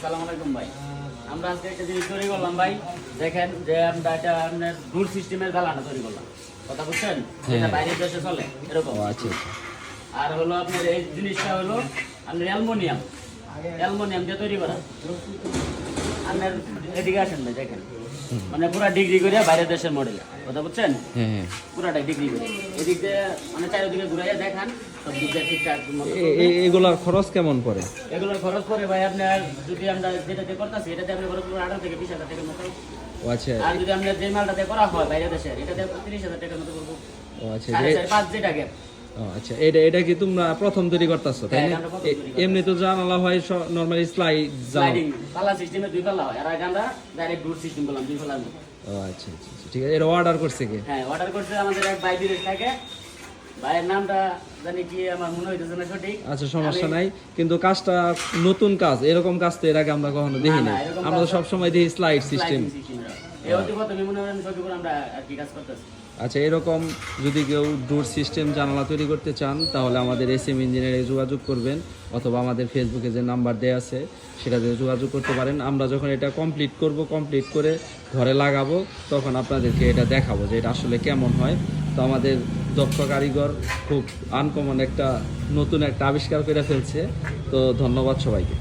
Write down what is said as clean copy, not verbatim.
আসসালামু আলাইকুম ভাই। আমরা আজকে একটা জিনিস তৈরি করলাম ভাই। দেখেন যে আমরা এটা আপনার ডোর সিস্টেমের জ্বালানা তৈরি করলাম। কথা বুঝছেন? এটা বাইরের দেশে চলে এরকম। আচ্ছা আর হলো আপনার এই জিনিসটা হলো আপনার অ্যালুমিনিয়াম দিয়ে তৈরি করা। আপনার এদিকে আসেন ভাই, দেখেন মানে পুরা ডিগ্রি করে বাইরের দেশের মডেল। কথা বুঝছেন? হ্যাঁ পুরাটাই ডিগ্রি করে এদিক দিয়ে মানে চারিদিকে ঘুরাইয়া দেখান সব দিক দিয়ে ঠিকঠাক মতো। এগুলার খরচ কেমন পড়ে? এগুলোর খরচ পড়ে ভাই আপনার, যদি আমরা যেটাতে করতেছি এটাতে আপনার খরচ পড়ে 18 থেকে 20,000 টাকার মতো। ও আচ্ছা আর যদি আমরা যে মালটাতে করা হয় বাইরে দেশের, এটাতে 30,000 টাকার মতো পড়বো। ও আচ্ছা 5.5 যেটা গ্যাপ। ও আচ্ছা এটা কি তোমরা প্রথম তৈরি করতেছো তাই হ্যাঁ, না? এটা আমরা প্রথম তৈরি করতেছি। এমনি তো জানালা হয় নরমালি স্লাইডিং পাল্লা সিস্টেমে 2 পাল্লা হয়, আর আগে আমরা ডাইরেক্ট ডোর সিস্টেম করলাম 2 পাল্লার মতো। ও আচ্ছা ঠিক আছে। এটা অর্ডার করছে কি? হ্যাঁ, অর্ডার করছে আমাদের এক ভাই বিদেশ থেকে। ভাইয়ের নামটা জানি কি আমার মনে হইতেছে না সঠিক। আচ্ছা সমস্যা নাই, কিন্তু কাজটা নতুন কাজ, এরকম কাজ তো এর আগে আমরা কখনো দেখি না। এরকম আমরা কাজ- সব সময় দেখি স্লাইড সিস্টেম। এই হতে প্রথমে মনে হয় সঠিক আমরা আর কি কাজ করতেছি। আচ্ছা এরকম যদি কেউ ডোর সিস্টেম জানালা তৈরি করতে চান তাহলে আমাদের এসএম ইঞ্জিনিয়ারে যোগাযোগ করবেন, অথবা আমাদের ফেসবুকে যে নাম্বার দেওয়া আছে সেটাতে যোগাযোগ করতে পারেন। আমরা যখন এটা কমপ্লিট করে ঘরে লাগাবো তখন আপনাদেরকে এটা দেখাবো যে এটা আসলে কেমন হয়। তো আমাদের দক্ষ কারিগর খুব আনকমন নতুন একটা আবিষ্কার করে ফেলছে। তো ধন্যবাদ সবাইকে।